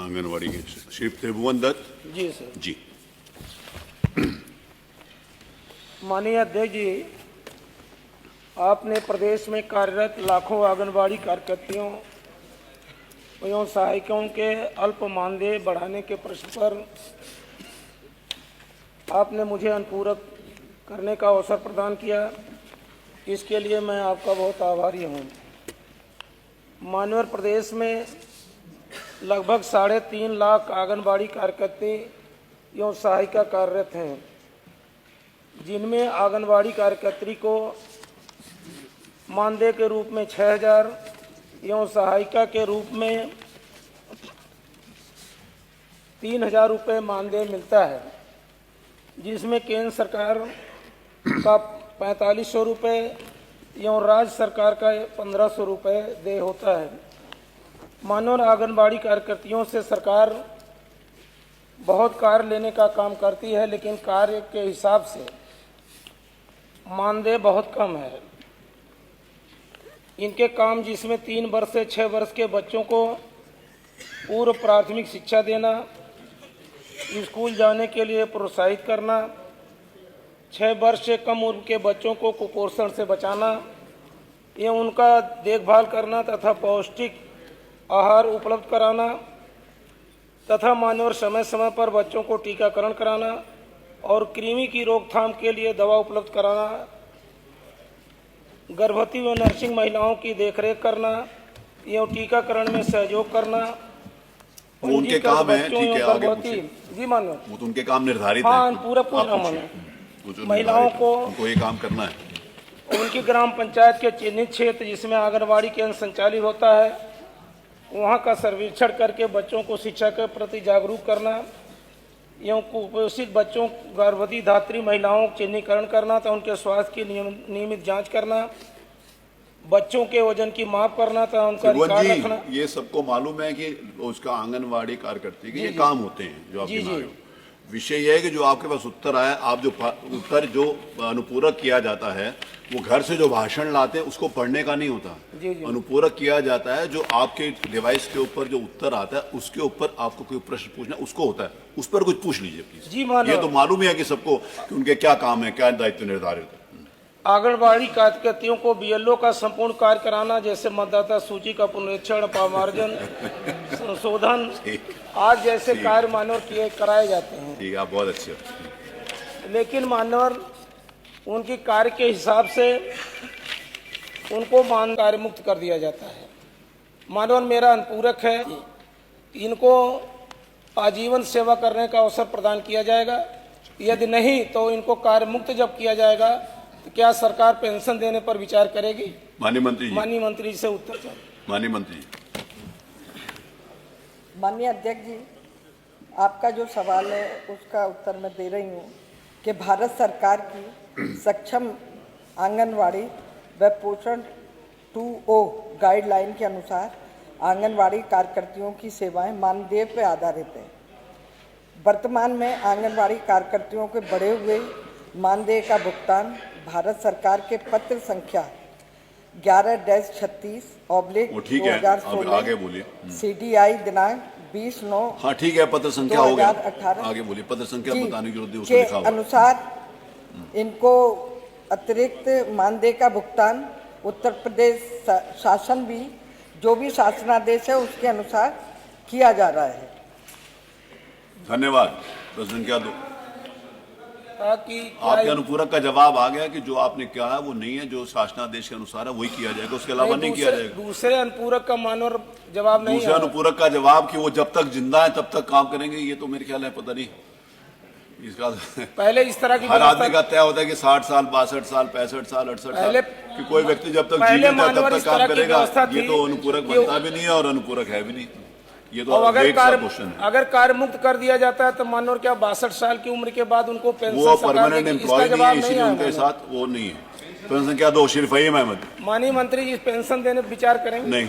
आंगनवाड़ी के श्री त्रिभुवन दत्त जी सर। जी। माननीय अध्यक्ष जी, आपने प्रदेश में कार्यरत लाखों आंगनबाड़ी कार्यकर्तियों एवं सहायिकाओं के अल्प मानदेय बढ़ाने के प्रश्न पर आपने मुझे अनुपूरक करने का अवसर प्रदान किया। इसके लिए मैं आपका बहुत आभारी हूँ। माननीय प्रदेश में लगभग 3.5 लाख आंगनबाड़ी कार्यकर्ती एवं सहायिका कार्यरत हैं, जिनमें आंगनबाड़ी कार्यकर्ती को मानदेय के रूप में 6,000 एवं सहायिका के रूप में 3,000 रुपये मानदेय मिलता है, जिसमें केंद्र सरकार का 4,500 रुपये एवं राज्य सरकार का 1,500 रुपये देय होता है। माननीय आंगनबाड़ी कार्यकर्तियों से सरकार बहुत कार्य लेने का काम करती है, लेकिन कार्य के हिसाब से मानदेय बहुत कम है। इनके काम जिसमें 3 वर्ष से 6 वर्ष के बच्चों को पूर्व प्राथमिक शिक्षा देना, स्कूल जाने के लिए प्रोत्साहित करना, 6 वर्ष से कम उम्र के बच्चों को कुपोषण से बचाना एवं उनका देखभाल करना तथा पौष्टिक आहार उपलब्ध कराना तथा मानव समय समय पर बच्चों को टीकाकरण कराना और कृमि की रोकथाम के लिए दवा उपलब्ध कराना, गर्भवती व नर्सिंग महिलाओं की देखरेख करना एवं टीकाकरण में सहयोग करना। वो उनके काम है, ठीक है, आगे गर्भवती जी मानो वो तो उनके काम निर्धारित हाँ है। पूरा मानो महिलाओं को उनको ये काम करना है। उनकी ग्राम पंचायत के चिन्हित क्षेत्र जिसमें आंगनबाड़ी केंद्र संचालित होता है, वहाँ का सर्वेक्षण करके बच्चों को शिक्षा के प्रति जागरूक करना एवं कुपोषित बच्चों, गर्भवती धात्री महिलाओं का चिन्हीकरण करना तथा उनके स्वास्थ्य की नियमित जांच करना, बच्चों के वजन की माप करना तथा उनका रिकॉर्ड रखना। ये सबको मालूम है कि उसका आंगनवाड़ी कार्यकर्ती के ये काम होते हैं जो आप गिना रहे हो। विषय यह है कि जो आपके पास उत्तर आया, आप जो उत्तर जो अनुपूरक किया जाता है वो घर से जो भाषण लाते हैं उसको पढ़ने का नहीं होता। अनुपूरक किया जाता है जो आपके डिवाइस के ऊपर जो उत्तर आता है उसके ऊपर आपको कोई प्रश्न पूछना उसको होता है, उस पर कुछ पूछ लीजिए प्लीज। जी मानो ये तो मालूम ही है कि सबको कि उनके क्या काम है, क्या दायित्व निर्धारित है। आंगनबाड़ी कार्यकर्तियों को बीएलओ का संपूर्ण कार्य कराना, जैसे मतदाता सूची का पुनरीक्षण, अपमार्जन, संशोधन आज जैसे कार्य मानव किए कराए जाते हैं। ठीक है, आप बहुत अच्छे हो। लेकिन मानव उनकी कार्य के हिसाब से उनको मान कार्य मुक्त कर दिया जाता है। मानव मेरा अनुपूरक है, इनको आजीवन सेवा करने का अवसर प्रदान किया जाएगा। यदि नहीं तो इनको कार्य मुक्त जब किया जाएगा तो क्या सरकार पेंशन देने पर विचार करेगी? माननीय मंत्री जी। माननीय मंत्री जी से उत्तर चाहिए। माननीय मंत्री जी। माननीय अध्यक्ष जी, आपका जो सवाल है उसका उत्तर मैं दे रही हूँ कि भारत सरकार की सक्षम आंगनवाड़ी व पोषण 2O गाइडलाइन के अनुसार आंगनवाड़ी कार्यकर्तियों की सेवाएं मानदेय पर आधारित है। वर्तमान में आंगनवाड़ी कार्यकर्तियों के बढ़े हुए मानदेय का भुगतान भारत सरकार के पत्र संख्या 11-36/2016 CDI दिनांक 20/9 हाँ ठीक है, पत्र संख्या हो गया, 2018 आगे बोलिए। पत्र संख्या बताने की जरूरत है, उसमें लिखा हुआ अनुसार इनको अतिरिक्त मानदेय का भुगतान उत्तर प्रदेश शासन भी जो भी शासनादेश है उसके अनुसार किया जा रहा है। धन्यवाद। प्रश्न संख्या 2। ताकि आपके अनुपूरक का जवाब आ गया कि जो आपने कहा वो नहीं है, जो शासनादेश के अनुसार है वही किया जाएगा, उसके अलावा नहीं किया जाएगा। दूसरे अनुपूरक का मानव जवाब नहीं है। दूसरे अनुपूरक का जवाब कि वो जब तक जिंदा है तब तक काम करेंगे, ये तो मेरे ख्याल है पता नहीं इसका। पहले इस तरह की हर आदमी का तय होता है कि 60 साल 62 साल 65 साल 68 साल कि कोई व्यक्ति जब तक जीवित है तब तक काम करेगा। ये तो अनुपूरक बनता भी नहीं है और अनुपूरक है भी नहीं। ये तो अगर कार्य मुक्त कर दिया जाता है तो मानो क्या 62 साल की उम्र के बाद उनको पेंशन वो परमानेंट एम्प्लॉय नहीं है, इसलिए उनके साथ वो नहीं है। प्रश्न संख्या 2 श्री फहीम अहमद। माननीय मंत्री जी पेंशन देने पर विचार करेंगे? नहीं।